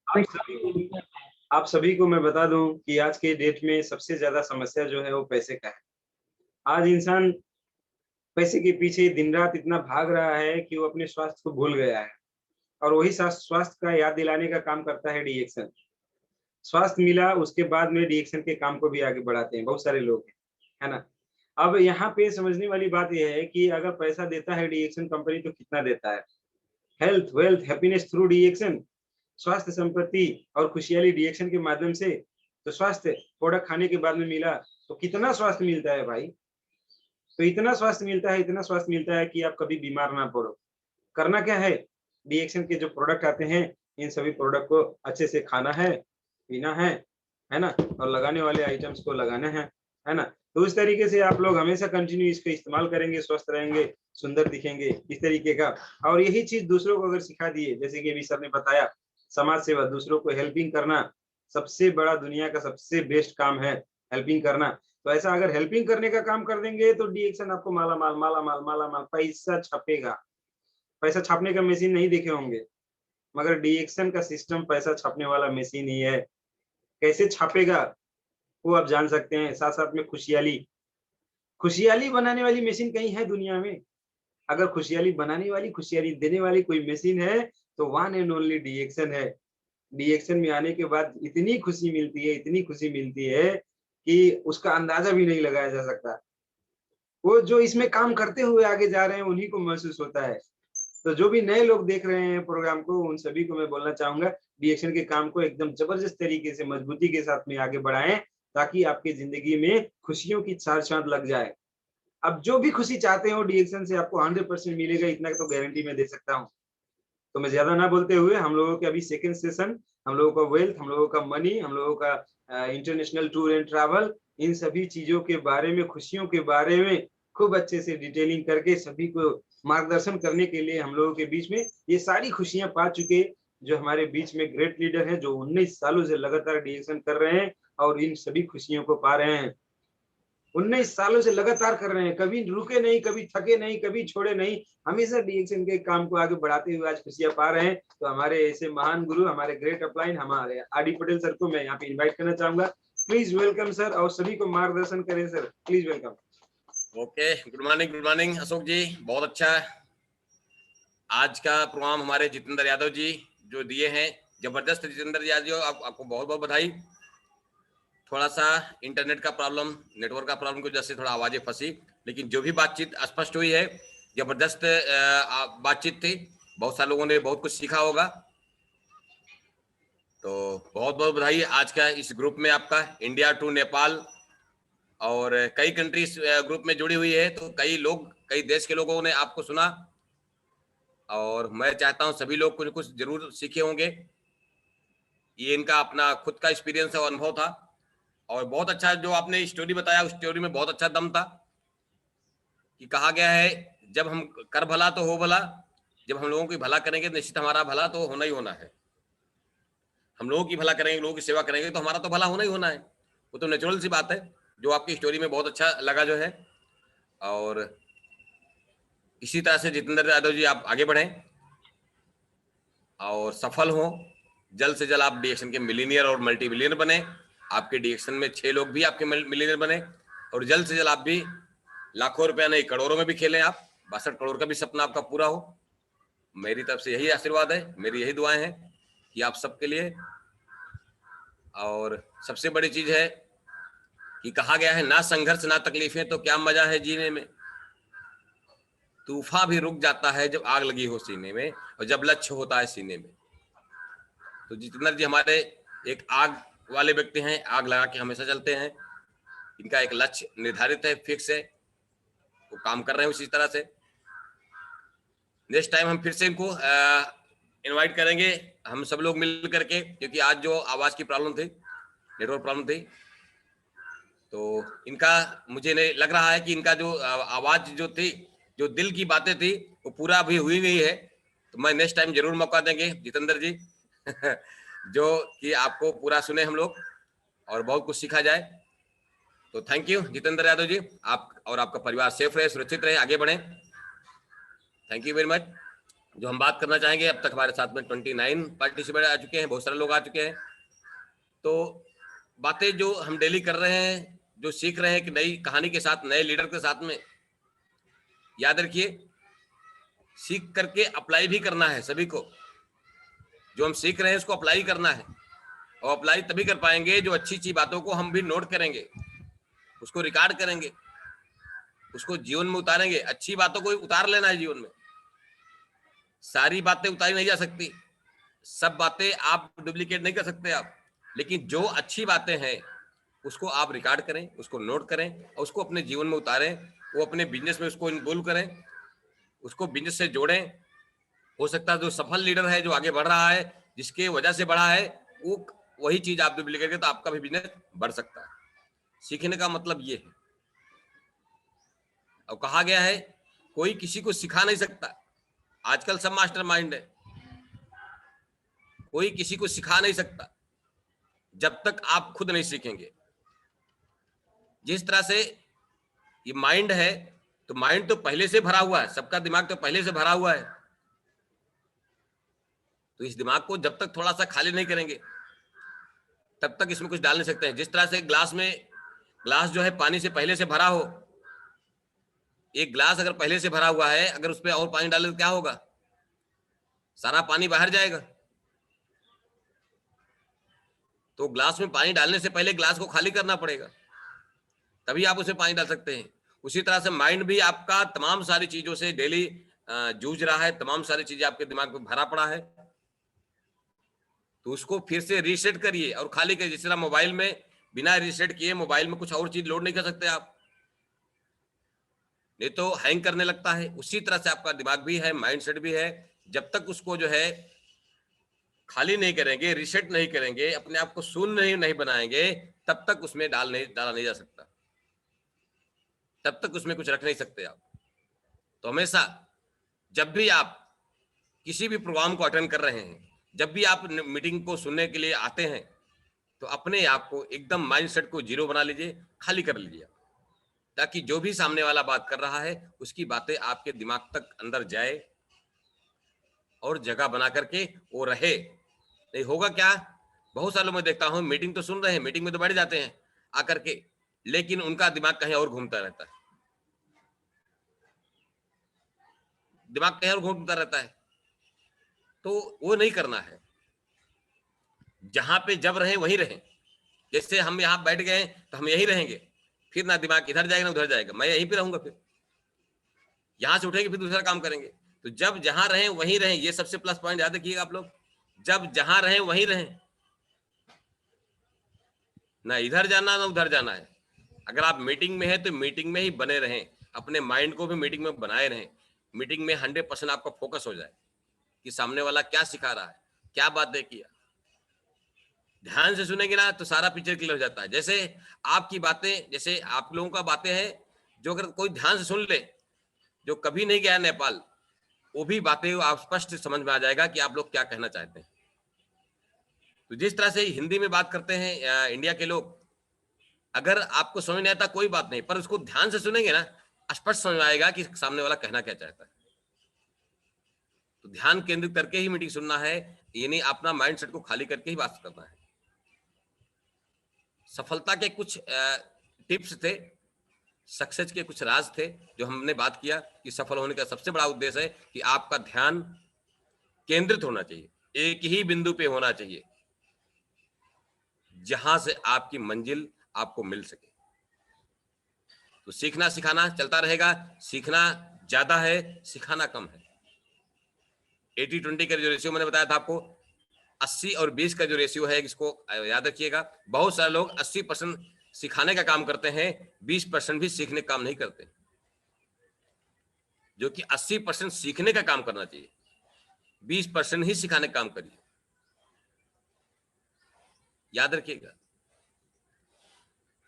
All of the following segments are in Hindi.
आप सभी को आप सभी को मैं बता दूं कि आज के डेट में सबसे ज्यादा समस्या जो है वो पैसे का है। आज इंसान पैसे के पीछे दिन रात इतना भाग रहा है कि वो अपने स्वास्थ्य को भूल गया है और वही स्वास्थ्य का याद दिलाने का काम करता है डीएक्शन। स्वास्थ्य मिला उसके बाद में डीएक्शन के काम को भी आगे बढ़ाते हैं बहुत सारे लोग, है ना? अब यहाँ पे समझने वाली बात यह है कि अगर पैसा देता है डीएक्शन कंपनी तो कितना देता है? हेल्थ, वेल्थ, हैप्पीनेस थ्रू डीएक्शन, स्वास्थ्य, संपत्ति और खुशहाली डीएक्शन के माध्यम से। तो स्वास्थ्य प्रोडक्ट खाने के बाद में मिला तो कितना स्वास्थ्य मिलता है भाई? तो इतना स्वास्थ्य मिलता है, इतना स्वास्थ्य मिलता है कि आप कभी बीमार ना पड़ो। करना क्या है? डीएक्शन के जो प्रोडक्ट आते हैं, इन सभी प्रोडक्ट को अच्छे से खाना है, पीना है ना? और लगाने वाले आइटम्स को लगाना है ना? तो इस तरीके से आप लोग हमेशा कंटिन्यू इसका इस्तेमाल करेंगे, स्वस्थ रहेंगे, सुंदर दिखेंगे, इस तरीके का। और यही चीज़ दूसरों को अगर सिखा दिए, जैसे कि अभी सर ने बताया, समाज सेवा, दूसरों को हेल्पिंग करना, सबसे बड़ा दुनिया का सबसे बेस्ट काम है, हेल्पिंग करना। तो ऐसा अगर हेल्पिंग करने का काम कर देंगे, तो डीएक्शन आपको मालामाल, मालामाल, मालामाल, पैसा छापेगा। पैसा छापने का मशीन नहीं देखे होंगे, मगर डीएक्शन का सिस्टम पैसा छापने वाला मशीन ही है। कैसे छापेगा वो आप जान सकते हैं। साथ साथ में खुशहाली, खुशहाली बनाने वाली मशीन कहीं है दुनिया में? अगर खुशहाली बनाने वाली, खुशहाली देने वाली कोई मशीन है तो वन एंड ओनली डीएक्शन है। डीएक्शन में आने के बाद इतनी खुशी मिलती है, इतनी खुशी मिलती है कि उसका अंदाजा भी नहीं लगाया जा सकता। वो जो इसमें काम करते हुए आगे जा रहे हैं उन्हीं को महसूस होता है। तो जो भी नए लोग देख रहे हैं प्रोग्राम को, उन सभी को मैं बोलना चाहूंगा, डीएक्शन के काम को एकदम जबरदस्त तरीके से मजबूती के साथ में आगे बढ़ाएं, ताकि आपकी जिंदगी में खुशियों की चार चांद लग जाए। अब जो भी खुशी चाहते हो डीएक्शन से आपको 100% मिलेगा, इतना तो गारंटी मैं दे सकता हूँ। तो मैं ज्यादा ना बोलते हुए, हम लोगों के अभी सेकंड सेशन, हम लोगों का वेल्थ, हम लोगों का मनी, हम लोगों का इंटरनेशनल टूर एंड ट्रैवल, इन सभी चीजों के बारे में, खुशियों के बारे में खूब अच्छे से डिटेलिंग करके सभी को मार्गदर्शन करने के लिए हम लोगों के बीच में ये सारी खुशियां पा चुके जो हमारे बीच में ग्रेट लीडर हैं, जो 19 सालों से लगातार डीएक्शन कर रहे हैं और इन सभी खुशियों को पा रहे हैं। 19 सालों से लगातार कर रहे हैं, कभी रुके नहीं, कभी थके नहीं, कभी छोड़े नहीं, हमेशा डीएक्शन के काम को आगे बढ़ाते हुए आज खुशियां पा रहे हैं। तो हमारे ऐसे महान गुरु, हमारे ग्रेट अपलाइन, हमारे आरडी पटेल सर को मैं यहाँ पे इन्वाइट करना चाहूंगा। प्लीज वेलकम सर, और सभी को मार्गदर्शन करें sir, please welcome. Okay, good morning Ashok ji, बहुत अच्छा। आज का प्रोग्राम हमारे जितेंद्र यादव जी जो दिए हैं, जबरदस्त। जितेंद्र यादव जी, आपको बहुत बहुत बधाई। थोड़ा सा इंटरनेट का प्रॉब्लम, नेटवर्क का प्रॉब्लम की वजह से थोड़ा आवाजें फंसी, लेकिन जो भी बातचीत स्पष्ट हुई है, जबरदस्त बातचीत थी। बहुत सारे लोगों ने बहुत कुछ सीखा होगा, तो बहुत बहुत बधाई। आज का इस ग्रुप में आपका इंडिया टू नेपाल और कई कंट्रीज ग्रुप में जुड़ी हुई है, तो कई लोग, कई देश के लोगों ने आपको सुना, और मैं चाहता हूं सभी लोग कुछ कुछ जरूर सीखे होंगे। ये इनका अपना खुद का एक्सपीरियंस और अनुभव था, और बहुत अच्छा जो आपने स्टोरी बताया, उस स्टोरी में बहुत अच्छा दम था। कि कहा गया है, जब हम कर भला तो हो भला, जब हम लोगों की भला करेंगे निश्चित हमारा भला तो होना ही होना है। हम लोगों की भला करेंगे, लोगों की सेवा करेंगे, तो हमारा तो भला होना ही होना है। वो तो नेचुरल सी बात है। जो आपकी स्टोरी में बहुत अच्छा लगा जो है, और इसी तरह से जितेंद्र यादव जी आप आगे बढ़ें और सफल हो। जल्द से जल्द आप डीएक्शन के मिलीनियर और मल्टी मिलियनर बने। आपके डीएक्शन में 6 लोग भी आपके मिलीनियर बने, और जल्द से जल्द आप भी लाखों रुपया नहीं करोड़ों में भी खेलें। आप 62 करोड़ का भी सपना आपका पूरा हो। मेरी तरफ से यही आशीर्वाद है, मेरी यही दुआएं हैं कि आप सबके लिए। और सबसे बड़ी चीज है कि कहा गया है, ना संघर्ष ना तकलीफें तो क्या मजा है जीने में। तूफान भी रुक जाता है जब आग लगी हो सीने में, और जब लक्ष्य होता है सीने में। तो जितेंद्र जी हमारे एक आग वाले व्यक्ति हैं, आग लगा के हमेशा चलते हैं। इनका एक लक्ष्य निर्धारित है, फिक्स है, वो काम कर रहे हैं उसी तरह से। नेक्स्ट टाइम हम फिर से इनको इनवाइट करेंगे, हम सब लोग मिल करके, क्योंकि आज जो आवाज की प्रॉब्लम थी, नेटवर्क प्रॉब्लम थी, तो इनका मुझे नहीं लग रहा है कि इनका जो आवाज जो थी, जो दिल की बातें थी, वो पूरा अभी हुई नहीं है। तो मैं नेक्स्ट टाइम जरूर मौका देंगे जितेंद्र जी जो कि आपको पूरा सुने हम लोग और बहुत कुछ सीखा जाए। तो थैंक यू जितेंद्र यादव जी, आप और आपका परिवार सेफ रहे, सुरक्षित रहे, आगे बढ़े। Thank you very much. जो हम बात करना चाहेंगे, अब तक हमारे साथ में 29 पार्टिसिपेंट आ चुके हैं, बहुत सारे लोग आ चुके हैं। तो बातें जो हम डेली कर रहे हैं, जो सीख रहे हैं कि नई कहानी के साथ, नए लीडर के साथ में, याद रखिए सीख करके अप्लाई भी करना है सभी को। जो हम सीख रहे हैं उसको अप्लाई करना है, और अप्लाई तभी कर पाएंगे जो अच्छी अच्छी बातों को हम भी नोट करेंगे, उसको रिकॉर्ड करेंगे, उसको जीवन में उतारेंगे। अच्छी बातों को उतार लेना है जीवन में। सारी बातें उतारी नहीं जा सकती, सब बातें आप डुप्लीकेट नहीं कर सकते आप, लेकिन जो अच्छी बातें हैं उसको आप रिकॉर्ड करें, उसको नोट करें और उसको अपने जीवन में उतारें। वो अपने बिजनेस में उसको इन्वॉल्व करें, उसको बिजनेस से जोड़ें। हो सकता है जो सफल लीडर है, जो आगे बढ़ रहा है, जिसके वजह से बढ़ा है, वो वही चीज आप डुप्लीकेट करें तो आपका भी बिजनेस बढ़ सकता है। सीखने का मतलब ये है। और कहा गया है कोई किसी को सिखा नहीं सकता। आजकल सब मास्टरमाइंड है, कोई किसी को सिखा नहीं सकता जब तक आप खुद नहीं सीखेंगे। जिस तरह से ये माइंड है, तो माइंड तो पहले से भरा हुआ है, सबका दिमाग तो पहले से भरा हुआ है। तो इस दिमाग को जब तक थोड़ा सा खाली नहीं करेंगे तब तक इसमें कुछ डाल नहीं सकते हैं। जिस तरह से ग्लास जो है पानी से पहले से भरा हो, एक ग्लास अगर पहले से भरा हुआ है, अगर उसमें और पानी डाले तो क्या होगा? सारा पानी बाहर जाएगा। तो ग्लास में पानी डालने से पहले ग्लास को खाली करना पड़ेगा, तभी आप उसमें पानी डाल सकते हैं। उसी तरह से माइंड भी आपका तमाम सारी चीजों से डेली जूझ रहा है, तमाम सारी चीजें आपके दिमाग में भरा पड़ा है। तो उसको फिर से रीसेट करिए और खाली करिए। जिस तरह मोबाइल में बिना रीसेट किए मोबाइल में कुछ और चीज लोड नहीं कर सकते आप, नहीं तो हैंग करने लगता है। उसी तरह से आपका दिमाग भी है, माइंडसेट भी है। जब तक उसको जो है खाली नहीं करेंगे, रीसेट नहीं करेंगे, अपने आप को शून्य नहीं बनाएंगे, तब तक उसमें डाला नहीं जा सकता, तब तक उसमें कुछ रख नहीं सकते आप। तो हमेशा जब भी आप किसी भी प्रोग्राम को अटेंड कर रहे हैं, जब भी आप मीटिंग को सुनने के लिए आते हैं, तो अपने आप को एकदम माइंडसेट को जीरो बना लीजिए, खाली कर लीजिए, ताकि जो भी सामने वाला बात कर रहा है उसकी बातें आपके दिमाग तक अंदर जाए और जगह बना करके वो रहे। नहीं होगा क्या, बहुत सालों में देखता हूं मीटिंग तो सुन रहे हैं, मीटिंग में तो बैठ जाते हैं आकर के, लेकिन उनका दिमाग कहीं और घूमता रहता है, दिमाग कहीं और घूमता रहता है। तो वो नहीं करना है। जहां पे जब रहे वहीं रहें। जैसे हम यहाँ बैठ गए तो हम यहीं रहेंगे, फिर ना दिमाग इधर जाएगा ना उधर जाएगा, मैं यहीं पे रहूंगा। फिर यहां से उठेंगे फिर दूसरा काम करेंगे। तो जब जहां रहें वहीं रहें, ये सबसे प्लस पॉइंट याद रखिएगा आप लोग। जब जहां रहें वहीं रहें, ना इधर जाना ना उधर जाना है। अगर आप मीटिंग में हैं तो मीटिंग में ही बने रहें, अपने माइंड को भी मीटिंग में बनाए रहें। मीटिंग में 100% आपका फोकस हो जाए कि सामने वाला क्या सिखा रहा है, क्या बातें किया। ध्यान से सुनेंगे ना तो सारा पिक्चर क्लियर हो जाता है। जैसे आपकी बातें, जैसे आप लोगों का बातें हैं, जो अगर कोई ध्यान से सुन ले, जो कभी नहीं गया नेपाल, वो भी बातें आप स्पष्ट समझ में आ जाएगा कि आप लोग क्या कहना चाहते हैं। तो जिस तरह से हिंदी में बात करते हैं इंडिया के लोग, अगर आपको समझ नहीं आता कोई बात नहीं, पर उसको ध्यान से सुनेंगे ना, स्पष्ट समझ में आएगा कि सामने वाला कहना क्या चाहता है। तो ध्यान केंद्रित करके ही मीटिंग सुनना है, यानी अपना माइंडसेट को खाली करके ही बात करना है। सफलता के कुछ टिप्स थे, सक्सेस के कुछ राज थे जो हमने बात किया कि सफल होने का सबसे बड़ा उद्देश्य है कि आपका ध्यान केंद्रित होना चाहिए, एक ही बिंदु पे होना चाहिए जहां से आपकी मंजिल आपको मिल सके। तो सीखना सिखाना चलता रहेगा। सीखना ज्यादा है, सिखाना कम है। 80-20 का जो रेशियो मैंने बताया था आपको, 80 और 20 का जो रेशियो है, इसको याद रखिएगा। बहुत सारे लोग 80% सिखाने का काम करते हैं, 20% भी सीखने का काम नहीं करते, जो कि 80% सीखने का काम करना चाहिए, 20% ही सिखाने का काम करिए। याद रखिएगा,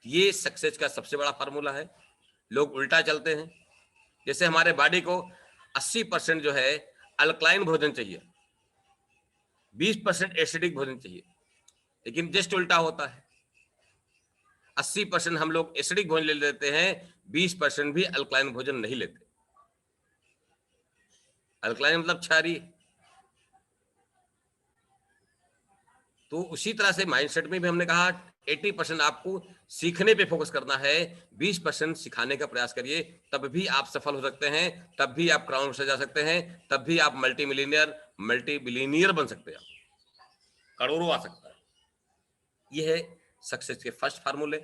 ये सक्सेस का सबसे बड़ा फार्मूला है। लोग उल्टा चलते हैं। जैसे हमारे बॉडी को 80% जो है अल्कलाइन भोजन चाहिए, 20% एसिडिक भोजन चाहिए, लेकिन जस्ट उल्टा होता है। 80% हम लोग एसिडिक भोजन ले लेते हैं, 20% भी अल्कलाइन भोजन नहीं लेते। अल्कलाइन मतलब क्षारीय। तो उसी तरह से माइंडसेट में भी हमने कहा 80% आपको सीखने पे फोकस करना है, 20% सिखाने का प्रयास करिए, तब भी आप सफल हो सकते हैं, तब भी आप क्राउन से जा सकते हैं, तब भी आप मल्टी मिलियनियर मल्टी बिलियनियर बन सकते हैं, करोड़ों आ सकता है। ये है सक्सेस के फर्स्ट फार्मूले।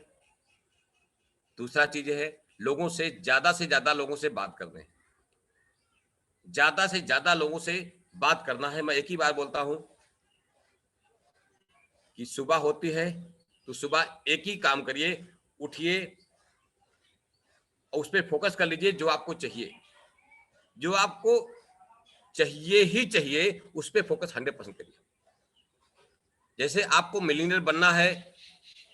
दूसरा चीज है लोगों से ज्यादा लोगों से बात करने हैं, ज्यादा से ज्यादा लोगों से बात करना है। मैं एक ही बार बोलता हूं कि सुबह होती है तो सुबह एक ही काम करिए, उठिए और उस पर फोकस कर लीजिए जो आपको चाहिए, जो आपको चाहिए ही चाहिए उस पर फोकस 100% करिए। जैसे आपको मिलियनियर बनना है,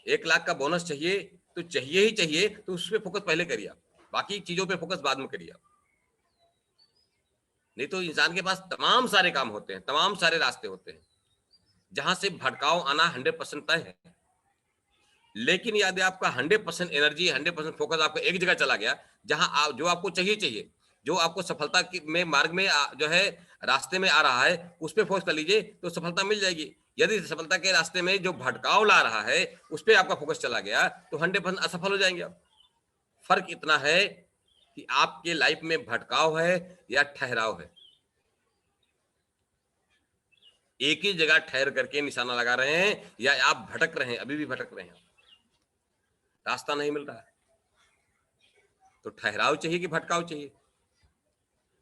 1 लाख का बोनस चाहिए तो चाहिए ही चाहिए, तो उस पर फोकस पहले करिए, बाकी चीजों पे फोकस बाद में करिए। नहीं तो इंसान के पास तमाम सारे काम होते हैं, तमाम सारे रास्ते होते हैं, जहां से भटकाव आना 100% तय है। लेकिन यदि आपका 100% एनर्जी 100% फोकस आपका एक जगह चला गया, जहां आप जो आपको चाहिए, जो आपको सफलता में मार्ग में जो है रास्ते में आ रहा है, उस पर फोकस कर लीजिए तो सफलता मिल जाएगी। यदि सफलता के रास्ते में जो भटकाव ला रहा है उस पर आपका फोकस चला गया तो 100% असफल हो जाएंगे आप। फर्क इतना है कि आपके लाइफ में भटकाव है या ठहराव है। एक ही जगह ठहर करके निशाना लगा रहे हैं या आप भटक रहे हैं, अभी भी भटक रहे हैं, रास्ता नहीं मिल रहा है। तो ठहराव चाहिए कि भटकाव चाहिए?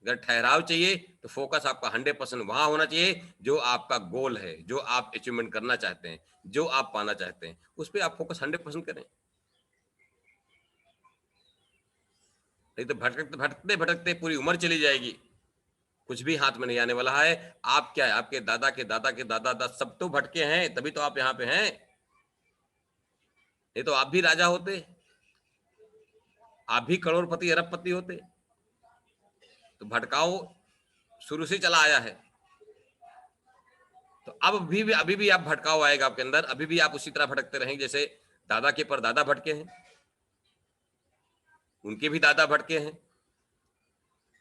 अगर ठहराव चाहिए तो फोकस आपका 100% वहां होना चाहिए जो आपका गोल है, जो आप अचीवमेंट करना चाहते हैं, जो आप पाना चाहते हैं, उस पर आप फोकस 100% करें। नहीं तो भटकते भटकते भटकते पूरी उम्र चली जाएगी, कुछ भी हाथ में नहीं आने वाला है। आप क्या है, आपके दादा के दादा के दादा दादा सब तो भटके हैं, तभी तो आप यहाँ पे हैं। नहीं तो आप भी राजा होते, आप भी करोड़पति अरबपति होते। तो भटकाव शुरू से चला आया है, तो अब भी अभी भी आप भटकाव आएगा आपके अंदर, अभी भी आप उसी तरह भटकते रहेंगे जैसे दादा के परदादा भटके हैं, उनके भी दादा भटके हैं,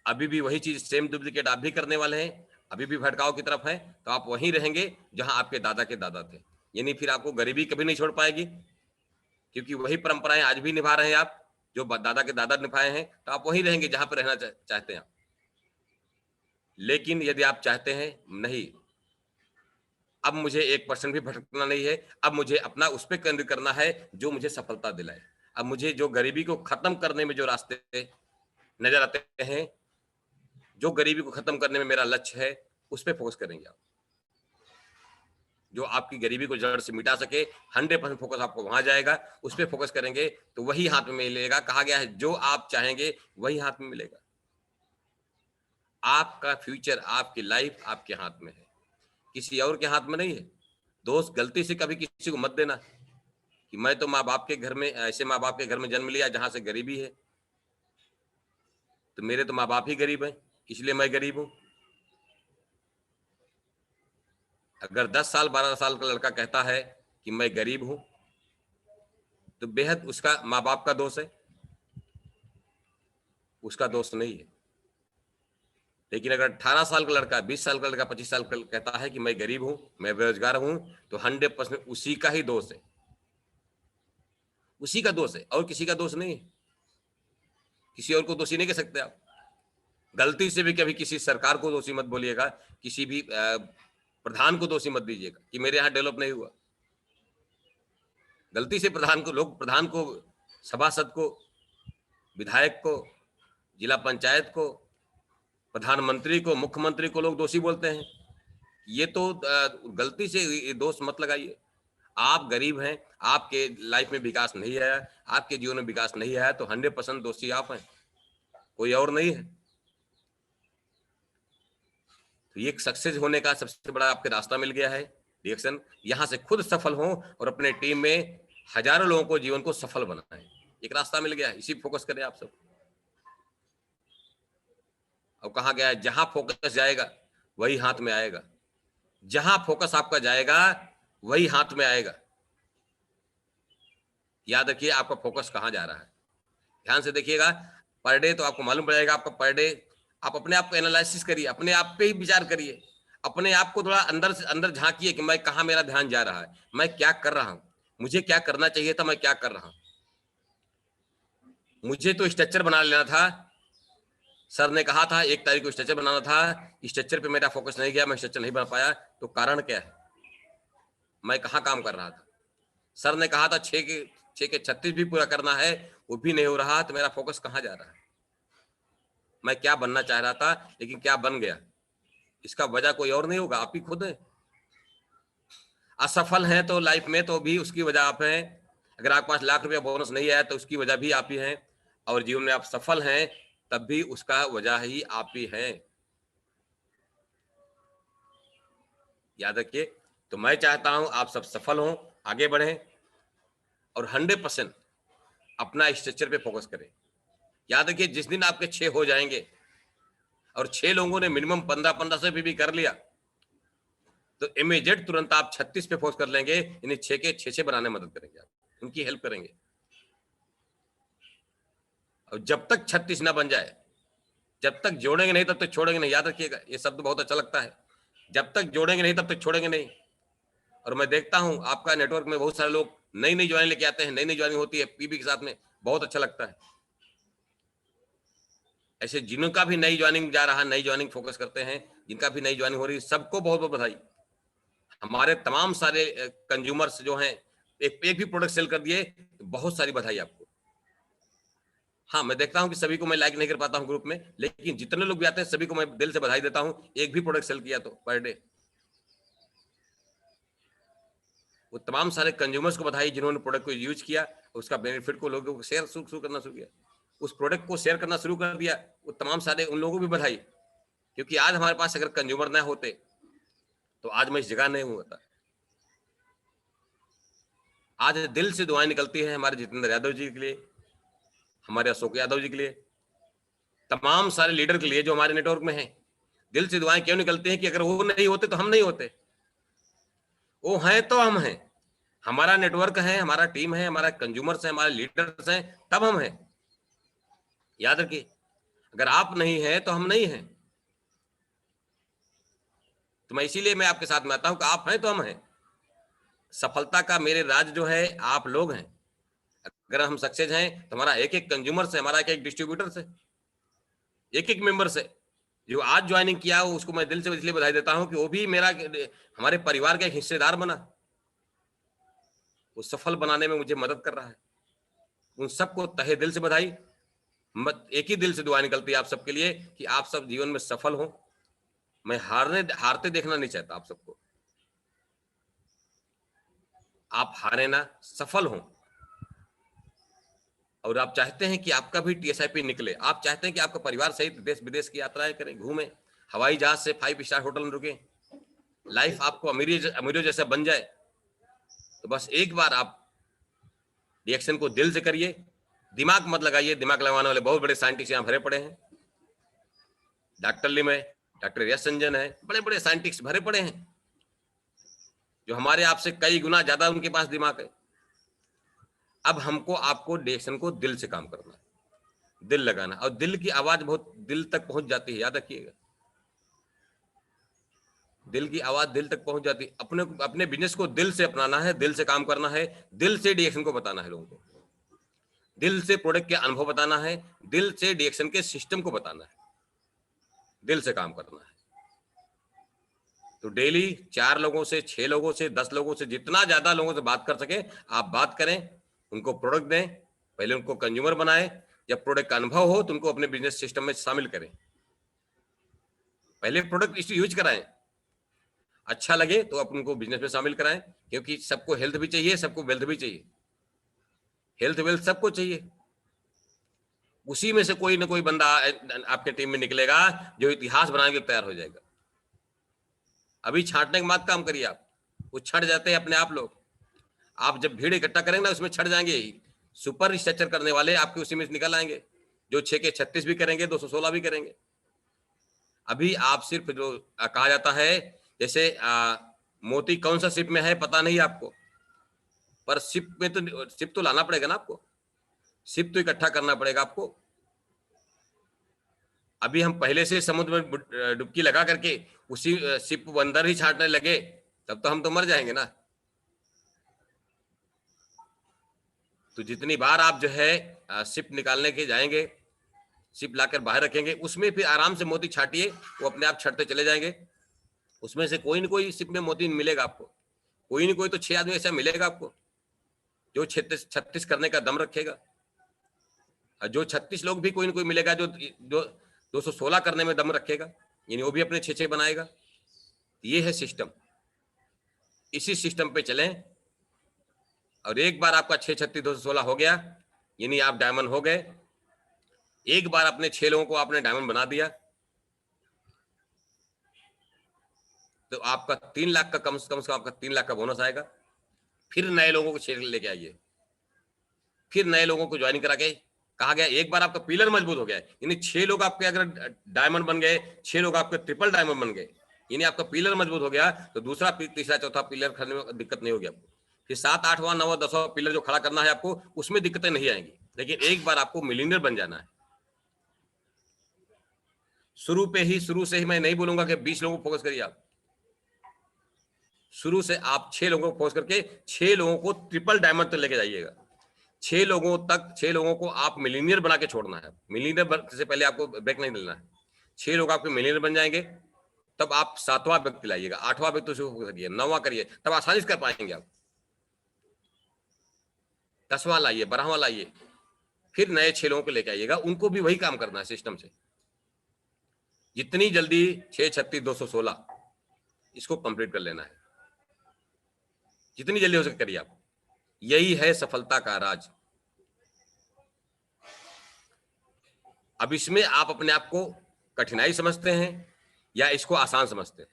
अभी भी वही चीज सेम डुप्लीकेट आप भी करने वाले हैं, अभी भी भटकाव की तरफ है। तो आप वहीं रहेंगे जहां आपके दादा के दादा थे। यानी फिर आपको गरीबी कभी नहीं छोड़ पाएगी, क्योंकि वही परंपराएं आज भी निभा रहे हैं आप, जो दादा के दादा निभाए हैं। तो आप वहीं रहेंगे जहां पर रहना चाहते हैं आप। लेकिन यदि आप चाहते हैं नहीं, अब मुझे 1% भी भटकना नहीं है, अब मुझे अपना उस पर केंद्रित करना है जो मुझे सफलता दिलाए, अब मुझे जो गरीबी को खत्म करने में जो रास्ते नजर आते हैं, जो गरीबी को खत्म करने में मेरा लक्ष्य है, उस पर फोकस करेंगे आप, जो आपकी गरीबी को जड़ से मिटा सके। 100% फोकस आपको वहां जाएगा, उस पर फोकस करेंगे तो वही हाथ में मिलेगा। कहा गया है जो आप चाहेंगे वही हाथ में मिलेगा। आपका फ्यूचर, आपकी लाइफ आपके हाथ में है, किसी और के हाथ में नहीं है। दोस्त, गलती से कभी किसी को मत देना कि मैं तो माँ बाप के घर में, ऐसे माँ बाप के घर में जन्म लिया जहां से गरीबी है, तो मेरे तो माँ बाप ही गरीब हैं इसलिए मैं गरीब हूं। अगर 10 साल 12 साल का लड़का कहता है कि मैं गरीब हूं, तो बेहद उसका माँ बाप का दोष है, उसका दोष नहीं है। लेकिन अगर 18 साल का लड़का, 20 साल का लड़का, 25 साल का कहता है कि मैं गरीब हूं, मैं बेरोजगार हूं, तो 100% उसी का ही दोष है, उसी का दोष है, और किसी का दोष नहीं है। किसी और को दोषी नहीं कह सकते आप। गलती से भी कभी किसी सरकार को दोषी मत बोलिएगा, किसी भी प्रधान को दोषी मत दीजिएगा कि मेरे यहाँ डेवलप नहीं हुआ। गलती से प्रधान को, सभासद को, विधायक को, जिला पंचायत को, प्रधानमंत्री को, मुख्यमंत्री को लोग दोषी बोलते हैं। ये तो गलती से दोष मत लगाइए। आप गरीब हैं, आपके लाइफ में विकास नहीं आया, आपके जीवन में विकास नहीं आया, तो 100% दोषी आप हैं, कोई और नहीं है। तो ये सक्सेस होने का सबसे बड़ा आपके रास्ता मिल गया है, रिएक्शन। यहां से खुद सफल हो और अपने टीम में हजारों लोगों को जीवन को सफल बनाएं, एक रास्ता मिल गया है, इसी फोकस करें आप सब। अब कहा गया है जहां फोकस जाएगा वही हाथ में आएगा, जहां फोकस आपका जाएगा वही हाथ में आएगा। याद रखिए आपका फोकस कहां जा रहा है, ध्यान से देखिएगा। पर डे तो आपको मालूम पड़ जाएगा आपका पर डे आप अपने आप को एनालिसिस करिए, अपने आप पे ही विचार करिए, अपने आप को थोड़ा अंदर से अंदर झांकिए कि मैं कहाँ मेरा ध्यान जा रहा है, मैं क्या कर रहा हूँ, मुझे क्या करना चाहिए था, मैं क्या कर रहा हूँ। मुझे तो स्ट्रक्चर बना लेना था, सर ने कहा था 1 तारीख को स्ट्रक्चर बनाना था, स्ट्रक्चर पे मेरा फोकस नहीं गया, मैं स्ट्रक्चर नहीं बना पाया, तो कारण क्या है, मैं कहाँ काम कर रहा था। सर ने कहा था 6 के 36 भी पूरा करना है, वो भी नहीं हो रहा, तो मेरा फोकस कहाँ जा रहा है। मैं क्या बनना चाह रहा था लेकिन क्या बन गया, इसका वजह कोई और नहीं होगा, आप ही खुद हैं। असफल हैं तो लाइफ में तो भी उसकी वजह आप हैं। अगर आपके पास लाख रुपया बोनस नहीं आया तो उसकी वजह भी आप ही हैं, और जीवन में आप सफल हैं तब भी उसका वजह ही आप ही हैं, याद रखिए। तो मैं चाहता हूं आप सब सफल हों, आगे बढ़ें और 100% अपना स्ट्रक्चर पे फोकस करें। याद रखिए, जिस दिन आपके 6 हो जाएंगे और 6 लोगों ने मिनिमम 15-15 से भी कर लिया, तो इमीडिएट तुरंत आप 36 पे फोकस कर लेंगे, यानी 6 के 6 बनाने में मदद करेंगे, आप उनकी हेल्प करेंगे। और जब तक 36 ना बन जाए, जब तक जोड़ेंगे नहीं तब तक छोड़ेंगे नहीं, याद रखिएगा, ये शब्द बहुत अच्छा लगता है, जब तक जोड़ेंगे नहीं तब तक छोड़ेंगे नहीं। और मैं देखता हूं आपका नेटवर्क में बहुत सारे लोग नई नई ज्वाइनिंग लेके आते हैं, नई नई ज्वाइनिंग होती है पीबी के साथ में, बहुत अच्छा लगता है। ऐसे जिनका भी नई ज्वाइनिंग जा रहा है, नई ज्वाइनिंग फोकस करते हैं, जिनका भी नई ज्वाइनिंग हो रही है, सबको बहुत बहुत बधाई। हमारे तमाम सारे कंज्यूमर्स जो हैं, एक भी प्रोडक्ट सेल कर दिए तो बहुत सारी बधाई आपको। हाँ, मैं देखता हूं कि सभी को मैं लाइक नहीं कर पाता हूं ग्रुप में, लेकिन जितने लोग भी आते हैं सभी को मैं दिल से बधाई देता हूं, एक भी प्रोडक्ट सेल किया तो पर डे। वो तमाम सारे कंज्यूमर्स को बधाई जिन्होंने प्रोडक्ट को यूज किया, उसका बेनिफिट को लोगों को शेयर शुरू करना शुरू किया, उस प्रोडक्ट को शेयर करना शुरू कर दिया, वो तमाम सारे उन लोगों को भी बधाई। क्योंकि आज हमारे पास अगर कंज्यूमर ना होते तो आज मैं इस जगह नहीं होता। आज दिल से दुआएं निकलती है हमारे जितेंद्र यादव जी के लिए, हमारे अशोक यादव जी के लिए, तमाम सारे लीडर के लिए जो हमारे नेटवर्क में हैं। दिल से दुआएं क्यों निकलती हैं कि अगर वो नहीं होते तो हम नहीं होते, वो हैं तो हम हैं, हमारा नेटवर्क है, हमारा टीम है, हमारा कंज्यूमर्स है, हमारे लीडर्स हैं, तब हम हैं। याद रखिए, अगर आप नहीं हैं तो हम नहीं हैं। तो मैं इसीलिए मैं आपके साथ में आता हूं कि आप हैं तो हम हैं। सफलता का मेरे राज जो है आप लोग हैं। अगर हम सक्सेस हैं तो हमारा एक एक कंज्यूमर से, हमारा एक एक डिस्ट्रीब्यूटर से, एक एक मेंबर से, जो आज ज्वाइनिंग किया हो उसको मैं दिल से इसलिए बधाई देता हूं कि वो भी मेरा, हमारे परिवार का एक हिस्सेदार बना, वो सफल बनाने में मुझे मदद कर रहा है। उन सबको तहे दिल से बधाई। मत एक ही दिल से दुआ निकलती है आप सबके लिए कि आप सब जीवन में सफल हो। मैं हारते देखना नहीं चाहता आप सबको, आप हारे ना, सफल हो। और आप चाहते हैं कि आपका भी टीएसआईपी निकले, आप चाहते हैं कि आपका परिवार सहित देश विदेश की यात्राएं करें, घूमें, हवाई जहाज से 5 स्टार होटल में रुके, लाइफ आपको अमीरों जैसा बन जाए। तो बस एक बार आप रिएक्शन को दिल से करिए, दिमाग मत लगाइए। दिमाग लगाने वाले बहुत बड़े साइंटिस्ट यहाँ भरे पड़े हैं, डॉक्टर लिम है, डॉक्टर यश रंजन है, बड़े बड़े साइंटिस्ट भरे पड़े हैं जो हमारे आपसे कई गुना ज्यादा उनके पास दिमाग है। अब हमको आपको रिएक्शन को दिल से काम करना है, दिल लगाना, और दिल की आवाज बहुत दिल तक पहुंच जाती है, याद रखिएगा, दिल की आवाज दिल तक पहुंच जाती है। अपने बिजनेस को दिल से अपनाना है, दिल से काम करना है, दिल से रिएक्शन को बताना है लोगों को, दिल से प्रोडक्ट के अनुभव बताना है, दिल से रिएक्शन के सिस्टम को बताना है, दिल से काम करना है। तो डेली 4 लोगों से, 6 लोगों से, 10 लोगों से, जितना ज्यादा लोगों से बात कर सके आप बात करें, उनको प्रोडक्ट दें, पहले उनको कंज्यूमर बनाएं, जब प्रोडक्ट का अनुभव हो तो उनको अपने बिजनेस सिस्टम में शामिल करें, पहले प्रोडक्ट इसे यूज कराएं, अच्छा लगे तो आप उनको बिजनेस में शामिल कराएं। क्योंकि सबको हेल्थ भी चाहिए, सबको वेल्थ भी चाहिए, हेल्थ वेल्थ सबको चाहिए। उसी में से कोई ना कोई बंदा आपके टीम में निकलेगा जो इतिहास बनाने के लिए तैयार हो जाएगा। अभी छांटने के बाद काम करिए आप, वो छट जाते हैं अपने आप लोग। आप जब भीड़ इकट्ठा करेंगे ना उसमें छट जाएंगे ही, सुपर स्ट्रक्चर करने वाले आपके उसी में निकल आएंगे, जो 6 के 36 भी करेंगे, 216 भी करेंगे। अभी आप सिर्फ जो कहा जाता है, जैसे मोती कौन सा शिप में है पता नहीं आपको, पर शिप तो लाना पड़ेगा ना आपको, शिप तो इकट्ठा करना पड़ेगा आपको। अभी हम पहले से समुद्र में डुबकी लगा करके उसी शिप अंदर ही छाटने लगे, तब तो हम तो मर जाएंगे ना। तो जितनी बार आप जो है शिप निकालने के जाएंगे, शिप लाकर बाहर रखेंगे, उसमें फिर आराम से मोती छाटिए, वो अपने आप छटते चले जाएंगे। उसमें से कोई ना कोई शिप में मोती मिलेगा आपको, कोई ना कोई तो 6 आदमी ऐसा मिलेगा आपको जो 36 करने का दम रखेगा। जो 36 लोग भी कोई ना कोई मिलेगा जो 216 करने में दम रखेगा, यानी वो भी अपने 6 बनाएगा। ये है सिस्टम, इसी सिस्टम पे चलें। और एक बार आपका 6 36 216 हो गया, यानी आप डायमंड हो गए। एक बार अपने 6 लोगों को आपने डायमंड बना दिया, तो आपका 3 लाख का कम से कम आपका 3 लाख का बोनस आएगा। फिर नए लोगों को 6 लेके आइए, फिर नए लोगों को ज्वाइन करा के कहा गया एक बार आपका पिलर मजबूत हो गया, यानी 6 लोग आपके अगर डायमंड बन गए, 6 लोग आपके ट्रिपल डायमंड बन गए, यानी आपका पिलर मजबूत हो गया, तो दूसरा तीसरा चौथा पिलर खड़ने में दिक्कत नहीं होगी आपको। फिर 7 8वां 9वां 10वां पिलर जो खड़ा करना है आपको, उसमें दिक्कतें नहीं आएंगी। लेकिन एक बार आपको मिलियनर बन जाना है। शुरू से ही मैं नहीं बोलूंगा कि 20 लोगों को फोकस करिए आप। शुरू से आप 6 लोगों को फोकस करके 6 लोगों को ट्रिपल डायमंड तक लेके जाइएगा। 6 लोगों को आप मिलीनियर बना के छोड़ना है। मिलीनियर से पहले आपको ब्रेक नहीं लेना है। 6 लोग आपके मिलीनियर बन जाएंगे, तब आप 7वां व्यक्ति लाइएगा, 8वां व्यक्ति से करिए, 9वां करिए, तब आसानी से कर पाएंगे आप। 10वां लाइए, 12वां लाइए, फिर नए 6 लोगों को लेके आइएगा, उनको भी वही काम करना है सिस्टम से। जितनी जल्दी 6 36 216 इसको कंप्लीट कर लेना है, जितनी जल्दी हो सके करिए आप। यही है सफलता का राज। अब इसमें आप अपने आप को कठिनाई समझते हैं या इसको आसान समझते हैं?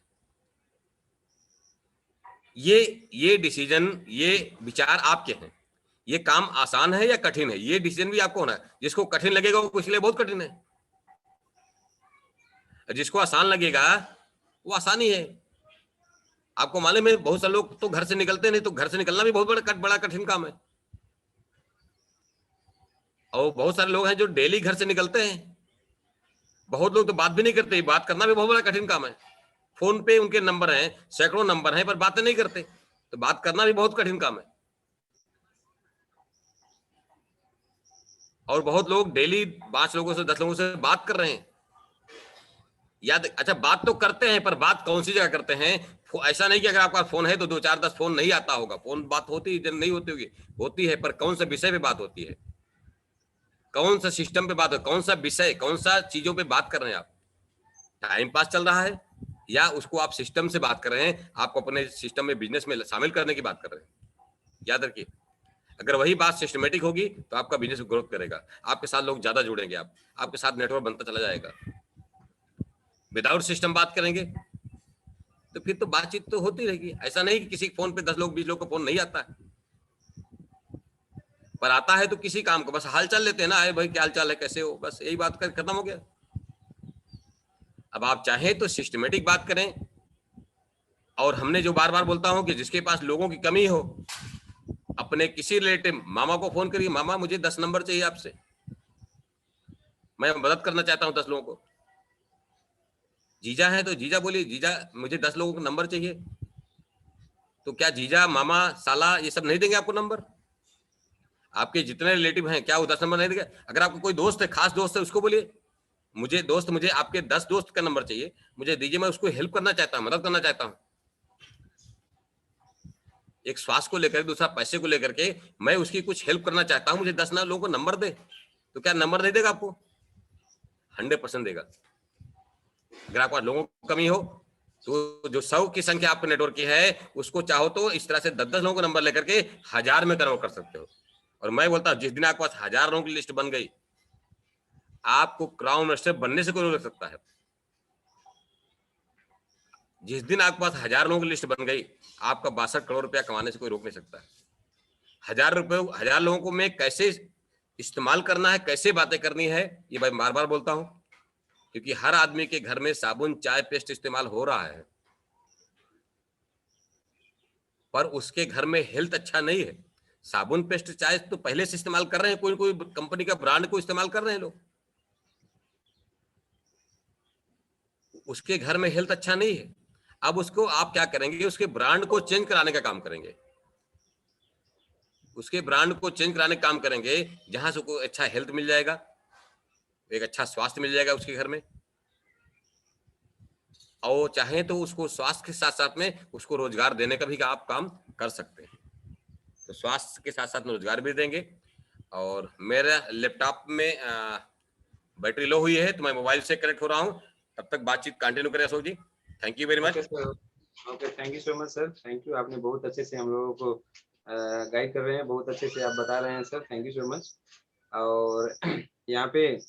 ये डिसीजन, ये विचार आपके हैं। ये काम आसान है या कठिन है, ये डिसीजन भी आपको होना है। जिसको कठिन लगेगा वो इसलिए बहुत कठिन है, जिसको आसान लगेगा वो आसानी है। आपको मालूम है बहुत सारे लोग तो घर से निकलते नहीं, तो घर से निकलना भी बहुत बड़ा कठिन काम है। और बहुत सारे लोग हैं जो डेली घर से निकलते हैं। बहुत लोग तो बात भी नहीं करते, बात करना भी बहुत बड़ा कठिन काम है। फोन पे उनके नंबर हैं, सैकड़ों नंबर हैं, पर बातें नहीं करते, तो बात करना भी बहुत कठिन काम है। और बहुत लोग डेली 5 लोगों से 10 लोगों से बात कर रहे हैं। याद, अच्छा बात तो करते हैं, पर बात कौन सी जगह करते हैं? ऐसा नहीं कि अगर आपका फोन है तो 2 4 10 फोन नहीं आता होगा, फोन बात होती नहीं होती होगी, होती है, पर कौन सा विषय पे बात होती है, कौन सा सिस्टम पे बात है, कौन सा विषय, कौन सा चीजों पे बात कर रहे हैं आप? टाइम पास चल रहा है या उसको आप सिस्टम से बात कर रहे हैं, आपको अपने सिस्टम में बिजनेस में शामिल करने की बात कर रहे हैं? याद रखिए, अगर वही बात सिस्टमेटिक होगी तो आपका बिजनेस ग्रोथ करेगा, आपके साथ लोग ज्यादा जुड़ेंगे, आपके साथ नेटवर्क बनता चला जाएगा। विदाउट सिस्टम बात करेंगे तो फिर तो बातचीत तो होती रहेगी। ऐसा नहीं कि किसी फोन पे 10 लोग 20 लोग को फोन नहीं आता है, पर आता है तो किसी काम को बस हाल चाल लेते हैं ना, भाई क्या हाल चाल है, कैसे हो, बस यही बात कर खत्म हो गया। अब आप चाहें तो सिस्टमेटिक बात करें। और हमने जो बार बार बोलता हूं कि जिसके पास लोगों की कमी हो, अपने किसी रिलेटिव मामा को फोन करिए, मामा मुझे 10 नंबर चाहिए आपसे, मैं मदद करना चाहता हूं 10 लोगों को। जीजा है तो जीजा बोलिए, जीजा मुझे 10 लोगों का नंबर चाहिए। तो क्या जीजा मामा साला ये सब नहीं देंगे आपको नंबर? आपके जितने रिलेटिव हैं क्या वो 10 नंबर नहीं देंगे? अगर आपको कोई दोस्त है, खास दोस्त है, उसको बोलिए मुझे आपके 10 दोस्त का नंबर चाहिए, मुझे दीजिए, मैं उसको हेल्प करना चाहता हूँ, मदद करना चाहता हूँ। एक स्वास्थ्य को लेकर, दूसरा पैसे को लेकर के मैं उसकी कुछ हेल्प करना चाहता हूँ, मुझे 10 लोगों को नंबर दे। तो क्या नंबर नहीं देगा आपको? 100% देगा। अगर आपको लोगों की कमी हो तो जो 100 की संख्या आपके नेटवर्क की है, उसको चाहो तो इस तरह से 10 लोगों का नंबर लेकर के 1000 में कन्वर्ट कर सकते हो। और मैं बोलता हूँ जिस दिन आपके पास 1000 लोगों की लिस्ट बन गई, आपको क्राउन मिनिस्टर बनने से कोई रोक सकता है? जिस दिन आपके पास 1000 लोगों की लिस्ट बन गई, आपका 62 करोड़ रुपया कमाने से कोई रोक नहीं सकता। 1000 लोगों को मैं कैसे इस्तेमाल करना है, कैसे बातें करनी है, ये मैं बार बार बोलता हूं, क्योंकि हर आदमी के घर में साबुन चाय पेस्ट इस्तेमाल हो रहा है, पर उसके घर में हेल्थ अच्छा नहीं है। साबुन पेस्ट चाय तो पहले से इस्तेमाल कर रहे हैं, कोई कंपनी का ब्रांड को इस्तेमाल कर रहे हैं लोग। उसके घर में हेल्थ अच्छा नहीं है। अब उसको आप क्या करेंगे, उसके ब्रांड को चेंज कराने का काम करेंगे, उसके ब्रांड को चेंज कराने का काम करेंगे, जहां से उसको अच्छा हेल्थ मिल जाएगा, एक अच्छा स्वास्थ्य मिल जाएगा उसके घर में। और चाहे तो उसको स्वास्थ्य के साथ साथ में उसको रोजगार देने का भी आप काम कर सकते हैं। तो स्वास्थ्य के साथ साथ में रोजगार भी देंगे। और मेरा लैपटॉप में बैटरी लो हुई है, तो मैं मोबाइल से कनेक्ट हो रहा हूँ। तब तक बातचीत कंटिन्यू करें Ashok ji. Thank you very much. Okay sir, okay, thank you so much sir, thank you. आपने बहुत अच्छे से हम लोगों को गाइड कर रहे हैं, बहुत अच्छे से आप बता रहे हैं sir, thank you so much. और यहाँ पे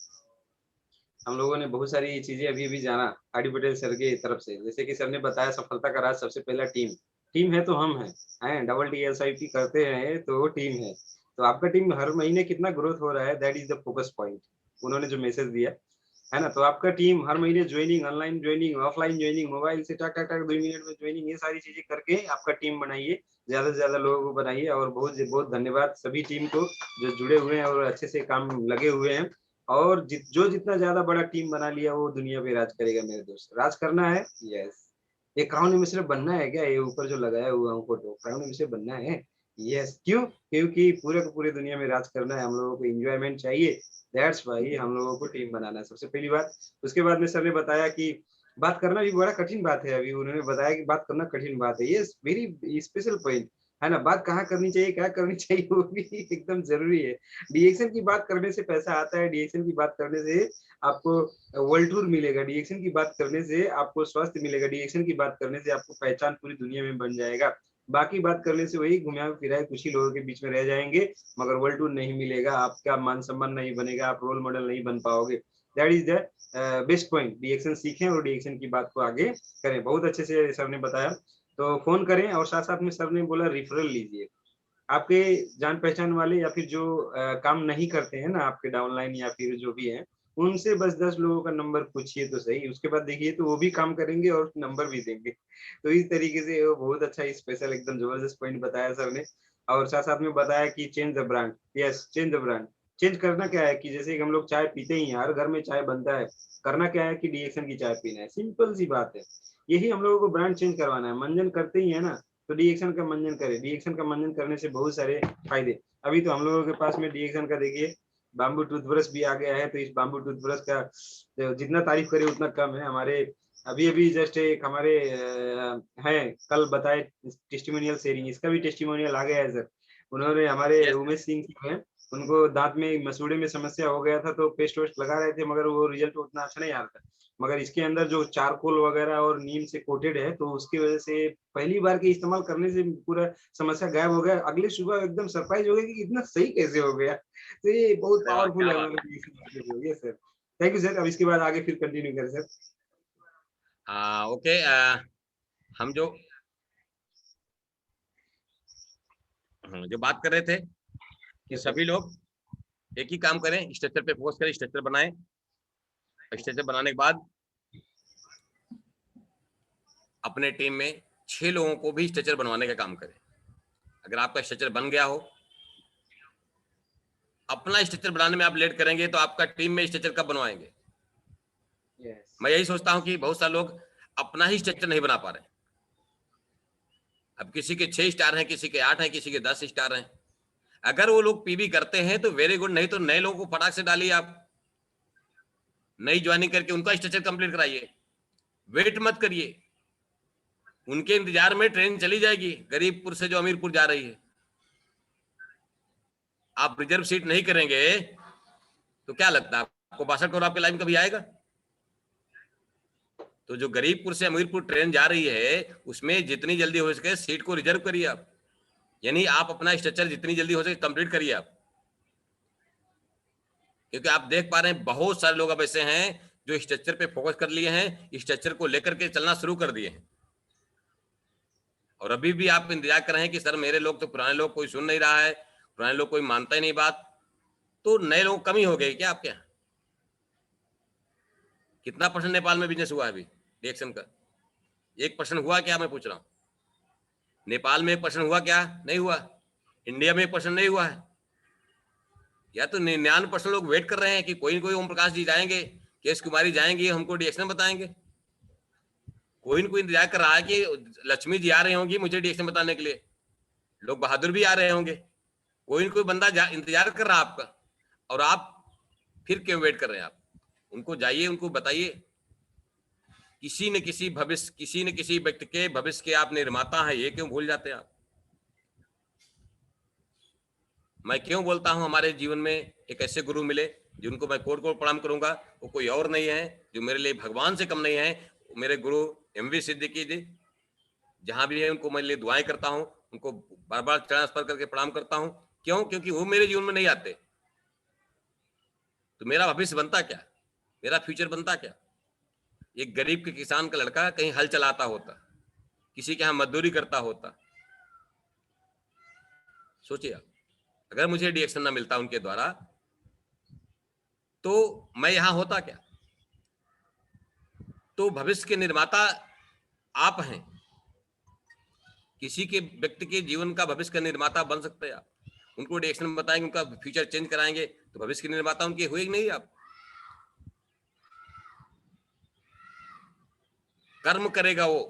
हम लोगों ने बहुत सारी चीजें अभी भी जाना आरडी पटेल सर की तरफ से, जैसे कि सर ने बताया सफलता का राज सबसे पहला टीम। टीम है तो हम हैं डबल TSIP करते हैं तो वो टीम है। तो आपका टीम हर महीने कितना ग्रोथ हो रहा है, that is the focus point. उन्होंने जो मैसेज दिया है ना, तो आपका टीम हर महीने joining, online joining, offline joining, mobile से टक टक टक 2 मिनट में ज्वाइनिंग, ये सारी चीजें करके आपका टीम बनाइए, ज्यादा से ज्यादा लोगों को बनाइए। और बहुत बहुत धन्यवाद सभी टीम को जो जुड़े हुए हैं और अच्छे से काम लगे हुए हैं। और जो जितना ज्यादा बड़ा टीम बना लिया वो दुनिया पे राज करेगा मेरे दोस्त। राज करना है, यस। ये क्राउन मिनिस्टर बनना है क्या? ये ऊपर जो लगाया हुआ है हमको, तो क्राउन मिनिस्टर बनना है, यस। क्यों? क्योंकि पूरे को पूरे दुनिया में राज करना है, हम लोगों को एंजॉयमेंट चाहिए, दैट्स वाई हम लोगों को टीम बनाना है, सबसे पहली बात। उसके बाद में सर ने बताया कि बात करना भी बड़ा कठिन बात है। अभी उन्होंने बताया कि बात करना कठिन बात है, ये वेरी स्पेशल पॉइंट है ना। बात कहाँ करनी चाहिए, क्या करनी चाहिए, वो भी एकदम जरूरी है। डीएक्शन की बात करने से पैसा आता है, डीएक्शन की बात करने से आपको वर्ल्ड टूर मिलेगा, डीएक्शन की बात करने से आपको स्वास्थ्य मिलेगा, डीएक्शन की बात करने से आपको पहचान पूरी दुनिया में बन जाएगा। बाकी बात करने से वही घुमाए फिराए कुछ ही लोगों के बीच में रह जाएंगे, मगर वर्ल्ड टूर नहीं मिलेगा, आपका मान सम्मान नहीं बनेगा, आप रोल मॉडल नहीं बन पाओगे। That is the best point. डीएक्शन सीखें और डीएक्शन की बात को आगे करें। बहुत अच्छे से सर ने बताया, तो फोन करें। और साथ साथ में सर ने बोला रिफरल लीजिए, आपके जान पहचान वाले या फिर जो काम नहीं करते हैं ना आपके डाउनलाइन या फिर जो भी है, उनसे बस 10 लोगों का नंबर पूछिए तो सही, उसके बाद देखिए तो वो भी काम करेंगे और नंबर भी देंगे। तो इस तरीके से वो बहुत अच्छा स्पेशल एकदम जबरदस्त पॉइंट बताया सर ने। और साथ साथ में बताया कि change the brand, yes, change the brand. Change करना क्या है कि जैसे कि हम लोग चाय पीते ही हैं, हर घर में चाय बनता है, करना क्या है कि डीएक्शन की चाय पीना है, सिंपल सी बात है। यही हम लोगों को ब्रांड चेंज करवाना है। मंजन करते ही है ना, तो डीएक्शन का मंजन करें। डीएक्शन का मंजन करने से बहुत सारे फायदे। अभी तो हम लोगों के पास में डीएक्शन का देखिए बाम्बू टूथब्रश भी आ गया है, तो इस बाम्बू टूथब्रश का जितना तारीफ करे उतना कम है। हमारे अभी अभी जस्ट एक हमारे हैं कल बताए टेस्टिमोनियल शेयरिंग, इसका भी टेस्टिमोनियल आ गया है सर। उन्होंने हमारे यस उमेश सिंह जो है, उनको दांत में मसूड़े में समस्या हो गया था, तो पेस्ट वेस्ट लगा रहे थे, मगर वो रिजल्ट उतना अच्छा नहीं आ रहा था। मगर इसके अंदर जो चारकोल वगैरह और नीम से कोटेड है, तो उसकी वजह से पहली बार के इस्तेमाल करने से पूरा समस्या गायब हो गया। अगले सुबह एकदम सरप्राइज हो गया कि इतना सही कैसे हो गया। तो ये बहुत अरे वाह, पावरफुल क्या है बात है। हमारे। ये सर, थैंक यू सर। अब इसके बाद आगे फिर कंटिन्यू करें सर। ओके, हम जो बात कर रहे थे कि यस सर। सभी लोग एक ही काम करें, स्ट्रक्चर पे फोकस करें, स्ट्रक्चर बनाएं। स्ट्रक्चर बनाने के बाद अपने टीम में 6 लोगों को भी स्ट्रक्चर बनवाने का काम करें। अगर आपका स्ट्रक्चर बन गया हो, अपना स्ट्रक्चर बनाने में आप लेट करेंगे तो आपका टीम में स्ट्रक्चर कब बनवाएंगे? यस। मैं यही सोचता हूं कि बहुत सारे लोग अपना ही स्ट्रक्चर नहीं बना पा रहे। अब किसी के 6 स्टार हैं, किसी के 8 हैं, किसी के 10 स्टार हैं। अगर वो लोग पीबी करते हैं तो वेरी गुड, नहीं तो नए लोगों को फटाक से डालिए, आप नई ज्वाइनिंग करके उनका स्ट्रक्चर कंप्लीट कराइए। वेट मत करिए, उनके इंतजार में ट्रेन चली जाएगी गरीबपुर से जो अमीरपुर जा रही है। आप रिजर्व सीट नहीं करेंगे तो क्या लगता है आपको 62 करोड़ आपके लाइन कभी आएगा? तो जो गरीबपुर से अमीरपुर ट्रेन जा रही है उसमें जितनी जल्दी हो सके सीट को रिजर्व करिए आप, यानी आप अपना स्ट्रक्चर जितनी जल्दी हो सके कंप्लीट करिए आप। क्योंकि आप देख पा रहे हैं बहुत सारे लोग अब ऐसे हैं जो स्ट्रक्चर पे फोकस कर लिए हैं, स्ट्रक्चर को लेकर के चलना शुरू कर दिए हैं, और अभी भी आप इंतजार कर रहे हैं कि सर मेरे लोग तो पुराने लोग कोई सुन नहीं रहा है, पुराने लोग कोई मानता ही नहीं बात। तो नए लोग कमी हो गई क्या आपके यहाँ? कितना परसेंट नेपाल में बिजनेस हुआ है अभी रिएक्शन का? 1% हुआ क्या? मैं पूछ रहा हूँ, नेपाल में 1% हुआ क्या? नहीं हुआ। इंडिया में 1% नहीं हुआ है। या तो 99% लोग वेट कर रहे हैं कि कोई ना कोई ओम प्रकाश जी जाएंगे, केस कुमारी जाएंगी, हमको रिएक्शन बताएंगे। कोई न कोई इंतजार कर रहा है कि लक्ष्मी जी आ रही होंगी मुझे डिएक्शन बताने के लिए, लोग बहादुर भी आ रहे होंगे, कोई न कोई बंदा इंतजार कर रहा है आपका, और आप फिर क्यों वेट कर रहे हैं? आप उनको जाइए, उनको बताइए। किसी न किसी भविष्य, किसी न किसी व्यक्ति के भविष्य के आप निर्माता हैं, ये क्यों भूल जाते हैं आप? मैं क्यों बोलता हूं हमारे जीवन में एक ऐसे गुरु मिले जिनको मैं कोट कोट प्रणाम करूंगा, वो कोई और नहीं है, जो मेरे लिए भगवान से कम नहीं है, मेरे गुरु एमवी सिद्दीकी जी। जहां भी है उनको मैं लिए दुआएं करता हूं, उनको बार बार चरण स्पर्श करके प्रणाम करता हूं। क्यों? क्योंकि वो मेरे जीवन में नहीं आते तो मेरा भविष्य बनता क्या, मेरा फ्यूचर बनता क्या? एक गरीब के किसान का लड़का कहीं हल चलाता होता, किसी के यहां मजदूरी करता होता। सोचिए आप, अगर मुझे डिएक्शन ना मिलता उनके द्वारा तो मैं यहां होता क्या? तो भविष्य के निर्माता आप हैं। किसी के व्यक्ति के जीवन का भविष्य का निर्माता बन सकते हैं आप। उनको डिएक्शन बताएंगे, उनका फ्यूचर चेंज कराएंगे, तो भविष्य के निर्माता उनके हुए नहीं। आप कर्म करेगा वो,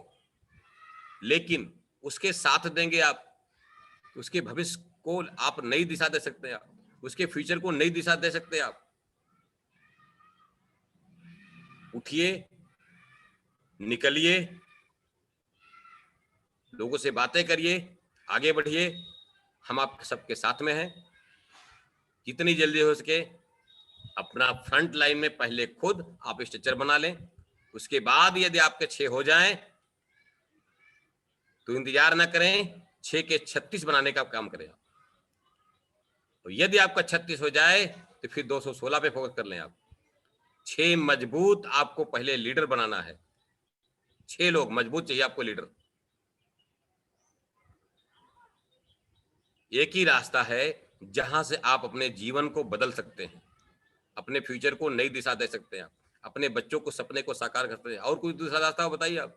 लेकिन उसके साथ देंगे आप, उसके भविष्य को आप नई दिशा दे सकते हैं, आप उसके फ्यूचर को नई दिशा दे सकते हैं। आप उठिए, निकलिए, लोगों से बातें करिए, आगे बढ़िए। हम आप सबके साथ में हैं। जितनी जल्दी हो सके अपना फ्रंट लाइन में पहले खुद आप स्ट्रक्चर बना लें, उसके बाद यदि आपके 6 हो जाएं तो इंतजार ना करें, 6 के 36 बनाने का काम करें आप। तो यदि आपका 36 हो जाए तो फिर 216 पे फोकस कर लें आप। 6 मजबूत आपको पहले लीडर बनाना है, 6 लोग मजबूत चाहिए आपको लीडर। एक ही रास्ता है जहां से आप अपने जीवन को बदल सकते हैं, अपने फ्यूचर को नई दिशा दे सकते हैं, अपने बच्चों को सपने को साकार कर सकते हैं। और कोई दूसरा रास्ता बताइए आप?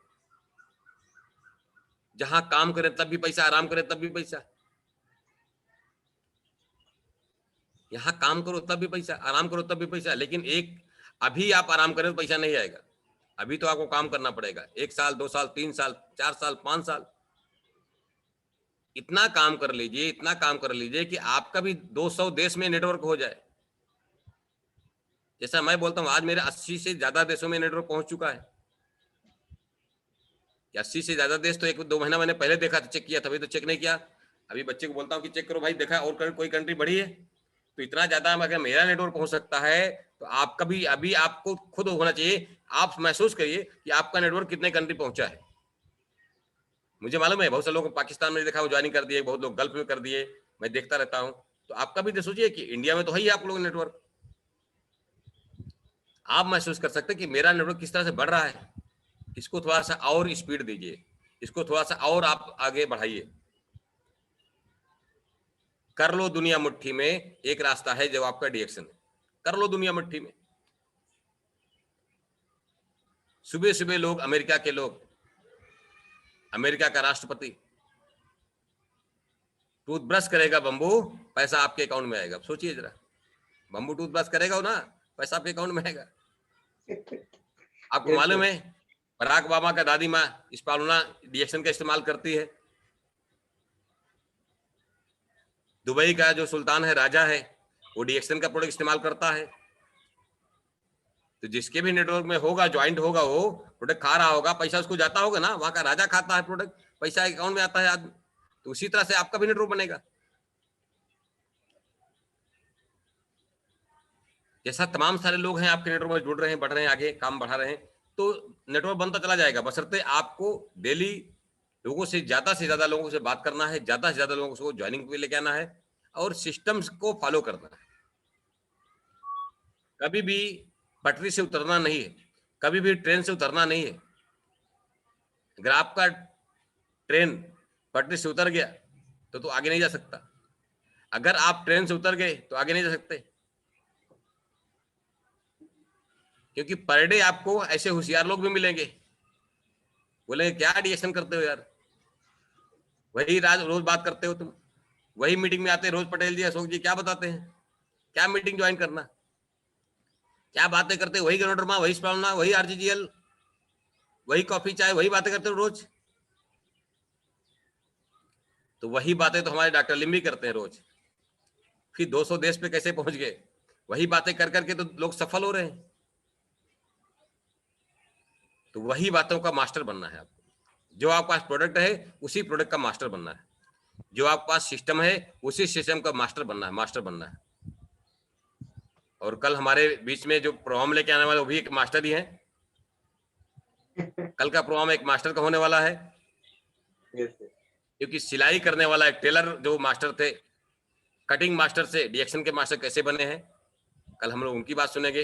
जहां काम करें तब भी पैसा, आराम करें तब भी पैसा। यहाँ काम करो तब भी पैसा, आराम करो तब भी पैसा। लेकिन एक अभी आप आराम करें तो पैसा नहीं आएगा, अभी तो आपको काम करना पड़ेगा। 1 साल, 2 साल, 3 साल, 4 साल, 5 साल, इतना काम कर लीजिए, इतना काम कर लीजिए कि आपका भी 200 देश में नेटवर्क हो जाए। जैसा मैं बोलता हूं, आज मेरे 80 से ज्यादा देशों में नेटवर्क पहुंच चुका है। 80 से ज्यादा देश तो 1-2 महीना मैंने पहले देखा था, चेक किया था, अभी तो चेक नहीं किया। अभी बच्चे को बोलता हूँ कि चेक करो भाई, देखा और कोई कंट्री बढ़ी है? तो इतना ज्यादा अगर मेरा नेटवर्क पहुंच सकता है तो आपका भी, अभी आपको खुद होना चाहिए। आप महसूस करिए कि आपका नेटवर्क कितने कंट्री पहुंचा है। मुझे मालूम है बहुत से लोग पाकिस्तान में देखा वो ज्वाइनिंग कर दिए, बहुत लोग गल्फ में कर दिए, मैं देखता रहता हूं। तो आपका भी सोचिए कि इंडिया में तो है ही आप लोग नेटवर्क। आप महसूस कर सकते हैं कि मेरा नेटवर्क किस तरह से बढ़ रहा है। इसको थोड़ा सा और स्पीड दीजिए, इसको थोड़ा सा और आप आगे बढ़ाइए। कर लो दुनिया मुट्ठी में, एक रास्ता है जो आपका डिएक्शन है। कर लो दुनिया मुट्ठी में। सुबह सुबह लोग, अमेरिका के लोग, अमेरिका का राष्ट्रपति टूथब्रश करेगा बंबू, पैसा आपके अकाउंट में आएगा। सोचिए जरा, बंबू टूथब्रश करेगा ना, पैसा आपके अकाउंट में आएगा। आपको मालूम है बराक ओबामा का दादी माँ स्पालुना डिएक्शन का इस्तेमाल करती है। दुबई का जो सुल्तान है, राजा है, वो डिएक्शन का प्रोडक्ट इस्तेमाल करता है। तो जिसके भी नेटवर्क में होगा, ज्वाइंट होगा, वो प्रोडक्ट खा रहा होगा, पैसा उसको जाता होगा ना। वहां का राजा खाता है प्रोडक्ट, पैसा अकाउंट में आता है आदमी। तो उसी तरह से आपका भी नेटवर्क बनेगा। जैसा तमाम सारे लोग हैं आपके नेटवर्क में जुड़ रहे हैं, बढ़ रहे हैं, आगे काम बढ़ा रहे हैं, तो नेटवर्क बनता चला जाएगा। बशर्ते आपको डेली लोगों से ज्यादा लोगों से बात करना है, ज्यादा से ज्यादा लोगों को ज्वाइनिंग पे लेके आना है और सिस्टम्स को फॉलो करना है। कभी भी पटरी से उतरना नहीं है, कभी भी ट्रेन से उतरना नहीं है। अगर आपका ट्रेन पटरी से उतर गया तो आगे नहीं जा सकता। अगर आप ट्रेन से उतर गए तो आगे नहीं जा सकते, क्योंकि पर डे आपको ऐसे होशियार लोग भी मिलेंगे, बोलेंगे क्या डिएक्शन करते हो यार, वही रोज बात करते हो तुम, वही मीटिंग में आते हैं रोज, पटेल जी, अशोक जी क्या बताते हैं, क्या मीटिंग ज्वाइन करना, क्या बातें करते, वही गणोडरमा, वही स्पालना, वही आरजीजीएल। वही कॉफी चाय वही बातें करते हो रोज। तो वही बातें तो हमारे डॉक्टर लिम भी करते हैं रोज। फिर 200 देश पे कैसे पहुंच गए, वही बातें कर करके तो लोग सफल हो रहे हैं। तो वही बातों का मास्टर बनना है आपको। जो आपके पास प्रोडक्ट है उसी प्रोडक्ट का मास्टर बनना है, जो आपके पास सिस्टम है उसी सिस्टम का मास्टर बनना है, मास्टर बनना है। और कल हमारे बीच में जो प्रोग्राम लेके आने वाले वो भी एक मास्टर ही है। कल का प्रोग्राम एक मास्टर का होने वाला है, क्योंकि सिलाई करने वाला एक टेलर जो मास्टर थे, कटिंग मास्टर से डीएक्शन के मास्टर कैसे बने हैं, कल हम लोग उनकी बात सुनेंगे।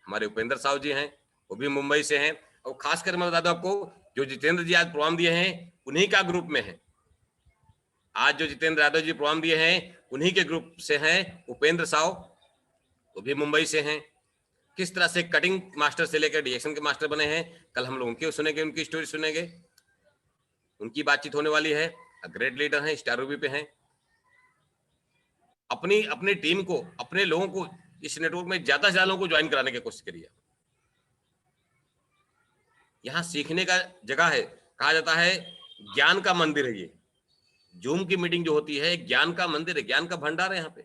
हमारे उपेंद्र साहू जी हैं, वो भी मुंबई से हैं। और खासकर मैं बता दूं आपको, जो जितेंद्र जी आज प्रोग्राम दिए हैं उन्हीं का ग्रुप में है। आज जो जितेंद्र यादव जी प्रोग्राम दिए हैं उन्हीं के ग्रुप से हैं उपेंद्र साहू, वो भी मुंबई से हैं। किस तरह से कटिंग मास्टर से लेकर डीएक्शन के मास्टर बने हैं, कल हम लोग उनके सुनेंगे, उनकी स्टोरी सुनेंगे, उनकी बातचीत होने वाली है। ग्रेट लीडर हैं, स्टार रूबी पे हैं। अपनी अपनी टीम को, अपने लोगों को इस नेटवर्क में ज्यादा से ज्यादा लोगों को ज्वाइन कराने की कोशिश करिए। यहाँ सीखने का जगह है, कहा जाता है ज्ञान का मंदिर है ये। जूम की मीटिंग जो होती है ज्ञान का मंदिर है, ज्ञान का भंडार है यहाँ पे।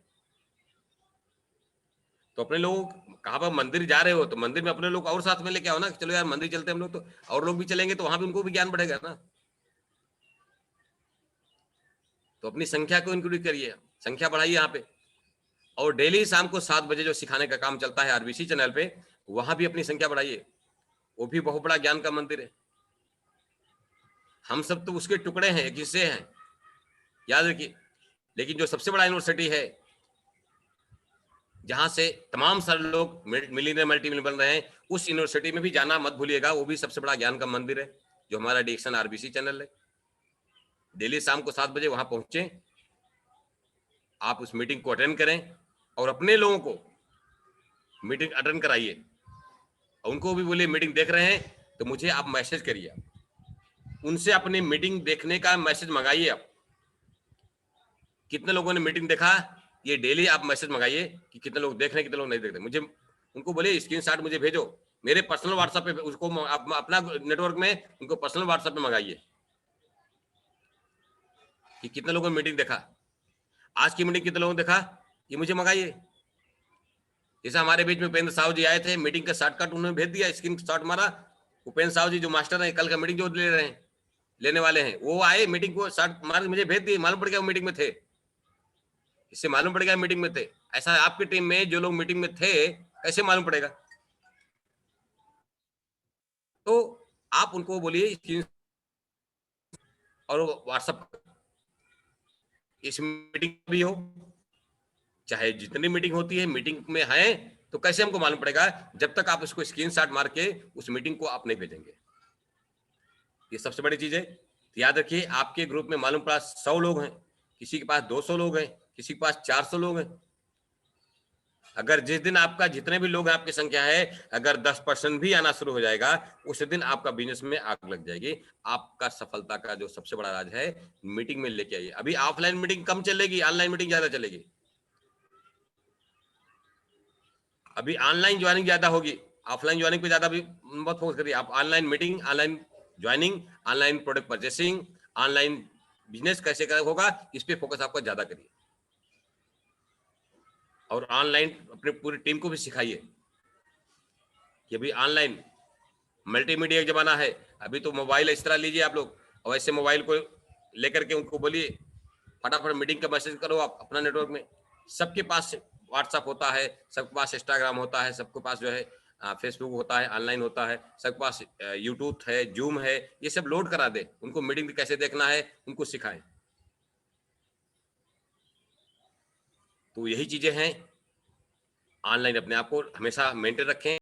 तो अपने लोग कहाँ पर मंदिर जा रहे हो तो मंदिर में अपने लोग और साथ में लेके आओ ना, चलो यार मंदिर चलते हम लोग, तो और लोग भी चलेंगे तो वहां भी उनको भी ज्ञान बढ़ेगा ना। तो अपनी संख्या को इंक्लूड करिए, संख्या बढ़ाइए यहाँ पे। और डेली शाम को 7 बजे जो सिखाने का काम चलता है आरबीसी चैनल पे, वहां भी अपनी संख्या बढ़ाइए। वो भी बहुत बड़ा ज्ञान का मंदिर है। हम सब तो उसके टुकड़े हैं, एक हिस्से हैं, याद रखिए। लेकिन जो सबसे बड़ा यूनिवर्सिटी है जहां से तमाम सारे लोग मिलियनर मल्टीमिलियनर बन रहे हैं, उस यूनिवर्सिटी में भी जाना मत भूलिएगा। वो भी सबसे बड़ा ज्ञान का मंदिर है, जो हमारा डीएक्शन आरबीसी चैनल है। डेली शाम को 7 बजे वहां पहुंचे, आप उस मीटिंग को अटेंड करें और अपने लोगों को मीटिंग अटेंड कराइए। उनको भी बोलिए मीटिंग देख रहे हैं तो मुझे आप मैसेज करिए, उनसे अपनी मीटिंग देखने का मैसेज मंगाइए। आप कितने लोगों ने मीटिंग देखा, ये डेली आप मैसेज मंगाइए कि कितने लोग देख रहे हैं, कितने लोग नहीं देख रहे। मुझे उनको बोलिए स्क्रीनशॉट मुझे भेजो, मेरे पर्सनल व्हाट्सएप पे उसको अपना नेटवर्क में उनको पर्सनल व्हाट्सएप पे मंगाइए कि कितने लोगों ने मीटिंग देखा, आज की मीटिंग कितने लोगों ने देखा, ये मुझे मंगाइए। जैसे हमारे बीच में उपेंद्र साहू जी आए थे, मीटिंग का शॉर्टकट उन्होंने भेज दिया, स्क्रीन शॉट मारा। उपेंद्र साहू जी जो मास्टर है, कल का मीटिंग जो ले रहे हैं, लेने वाले हैं, वो आए, मीटिंग को शॉर्ट मार मुझे भेज दिए, मालूम पड़ गया वो मीटिंग में थे। इससे मालूम पड़ गया मीटिंग में थे। ऐसा आपकी टीम में जो लोग मीटिंग में थे कैसे मालूम पड़ेगा? तो आप उनको बोलिए और व्हाट्सएप इस मीटिंग भी हो, चाहे जितनी मीटिंग होती है मीटिंग में है, तो कैसे हमको मालूम पड़ेगा जब तक आप उसको स्क्रीनशॉट मार के उस मीटिंग को आप नहीं भेजेंगे। ये सबसे बड़ी चीज है। तो याद रखिए, आपके ग्रुप में मालूम पड़ा 100 लोग हैं, किसी के पास 200 लोग हैं, किसी के पास 400 लोग हैं। अगर जिस दिन आपका जितने भी लोग हैं आपकी संख्या है, अगर 10% भी आना शुरू हो जाएगा, उस दिन आपका बिजनेस में आग लग जाएगी। आपका सफलता का जो सबसे बड़ा राज है, मीटिंग में लेके आइए। अभी ऑफलाइन मीटिंग कम चलेगी, ऑनलाइन मीटिंग ज्यादा चलेगी। अभी ऑनलाइन ज्वाइनिंग ज्यादा होगी, ऑफलाइन ज्वाइनिंग पे ज्यादा भी बहुत फोकस करिए। आप online meeting, online joining, online product purchasing, online business कैसे होगा, इस पे फोकस आपका ज्यादा करिए। और ऑनलाइन अपनी पूरी टीम को भी सिखाइए कि अभी ऑनलाइन मल्टीमीडिया जमाना है। अभी तो मोबाइल इस तरह लीजिए आप लोग, और ऐसे मोबाइल को लेकर के उनको बोलिए फटाफट मीटिंग का मैसेज करो। आप अपना नेटवर्क में सबके पास व्हाट्सएप होता है, सबके पास इंस्टाग्राम होता है, सबके पास जो है फेसबुक होता है, ऑनलाइन होता है, सबके पास यूट्यूब है, जूम है, ये सब लोड करा दे। उनको मीटिंग कैसे देखना है उनको सिखाएं। तो यही चीजें हैं। ऑनलाइन अपने आप को हमेशा मेंटेन रखें।